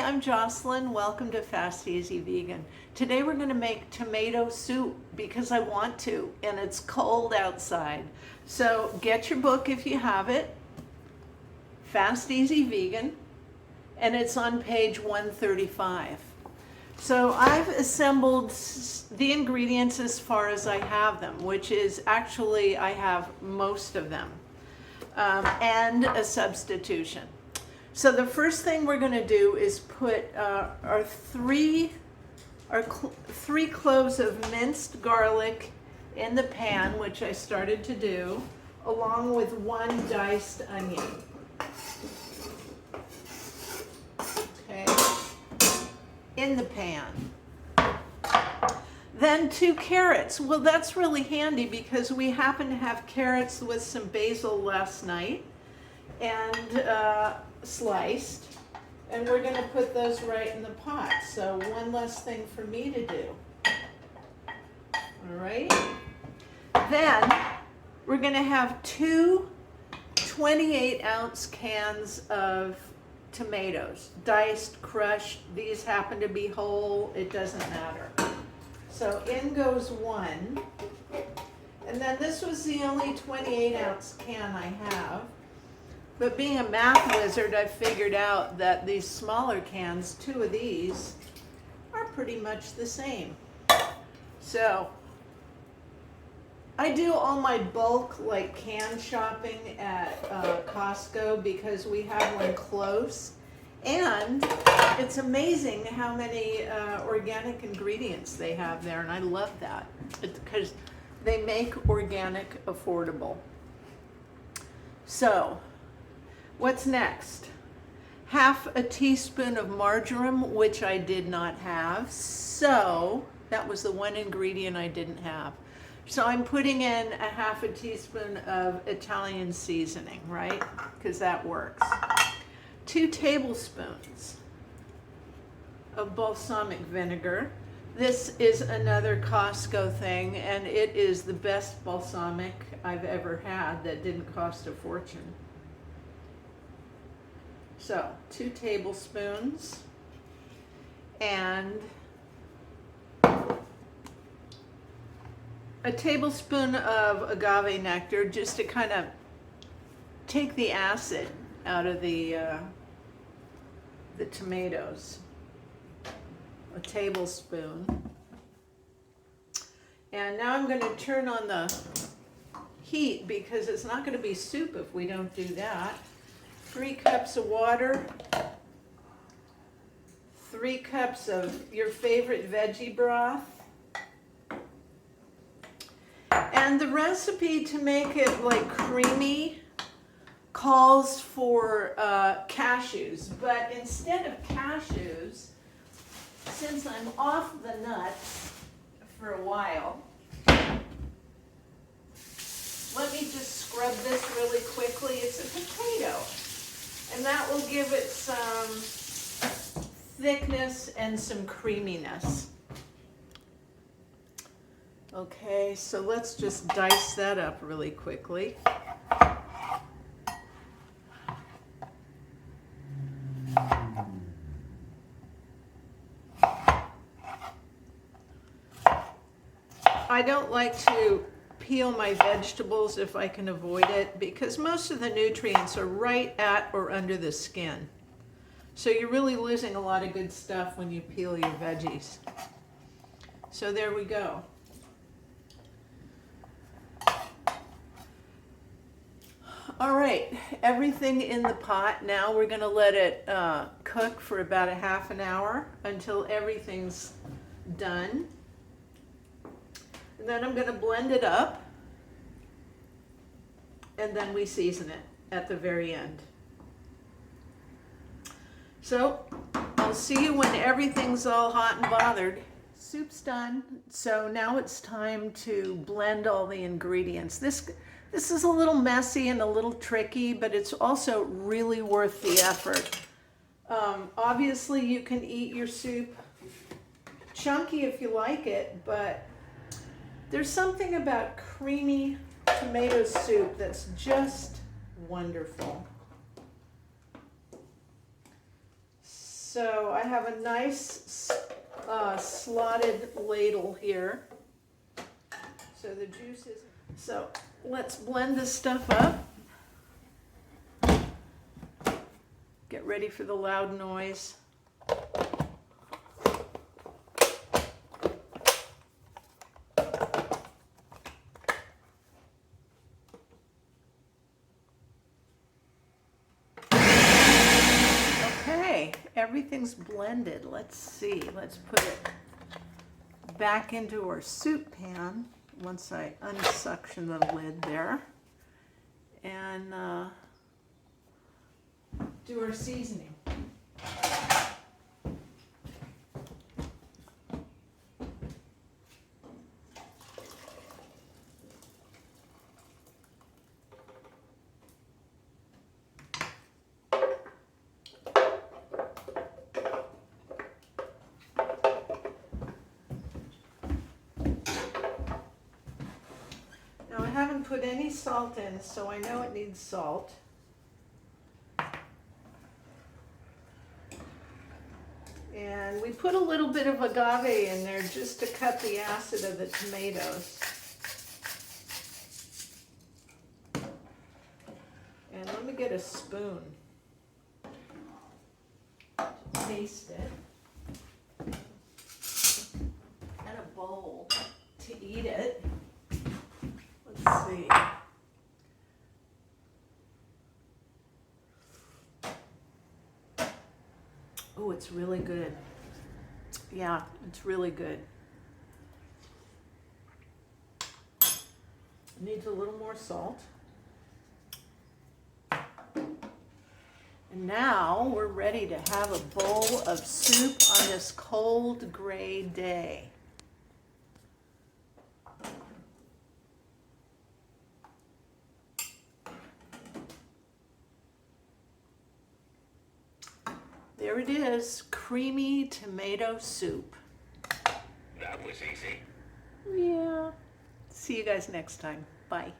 I'm Jocelyn. Welcome to Fast Easy Vegan. Today we're going to make tomato soup because I want to, and it's cold outside. So get your book if you have it, Fast Easy Vegan, and it's on page 135. So I've assembled the ingredients as far as I have them, which is actually I have most of them, and a substitution. So the first thing we're going to do is put our three cloves of minced garlic in the pan, which I started to do, along with one diced onion. Okay, in the pan. Then 2 carrots. Well, that's really handy because we happen to have carrots with some basil last night, and sliced, and we're going to put those right in the pot. So one less thing for me to do. All right. Then we're going to have 2 28-ounce cans of tomatoes, diced, crushed. These happen to be whole. It doesn't matter. So in goes one. And then this was the only 28-ounce can I have. But being a math wizard, I figured out that these smaller cans, 2 of these, are pretty much the same. So I do all my bulk, like can shopping at Costco because we have one close. And it's amazing how many organic ingredients they have there, and I love that because they make organic affordable. So what's next? Half a teaspoon of marjoram, which I did not have. So that was the one ingredient I didn't have. So I'm putting in a half a teaspoon of Italian seasoning, right? Because that works. 2 tablespoons of balsamic vinegar. This is another Costco thing, and it is the best balsamic I've ever had that didn't cost a fortune. So 2 tablespoons, and a tablespoon of agave nectar, just to kind of take the acid out of the tomatoes. A tablespoon. And now I'm going to turn on the heat because it's not going to be soup if we don't do that. 3 cups of water, 3 cups of your favorite veggie broth, and the recipe to make it like creamy calls for cashews, but instead of cashews, since I'm off the nuts for a while, let me just scrub this really quickly. It's a potato. And that will give it some thickness and some creaminess. Okay, so let's just dice that up really quickly. I don't like to peel my vegetables if I can avoid it because most of the nutrients are right at or under the skin. So you're really losing a lot of good stuff when you peel your veggies. So there we go. All right, everything in the pot. Now we're going to let it cook for about a half an hour until everything's done. And then I'm going to blend it up, and then we season it at the very end. So I'll see you when everything's all hot and bothered. Soup's done, so now it's time to blend all the ingredients. This is a little messy and a little tricky, but it's also really worth the effort. Obviously, you can eat your soup chunky if you like it, but there's something about creamy tomato soup that's just wonderful. So I have a nice slotted ladle here. So the juice is, so let's blend this stuff up. Get ready for the loud noise. Okay, everything's blended. Let's see, let's put it back into our soup pan once I unsuction the lid there, and do our seasoning. Now I haven't put any salt in, so I know it needs salt. And we put a little bit of agave in there just to cut the acid of the tomatoes. And let me get a spoon to taste it. And a bowl to eat it. Let's see. Oh, it's really good. Yeah, it's really good. Needs a little more salt. And now we're ready to have a bowl of soup on this cold, gray day. There it is, creamy tomato soup. That was easy. Yeah. See you guys next time. Bye.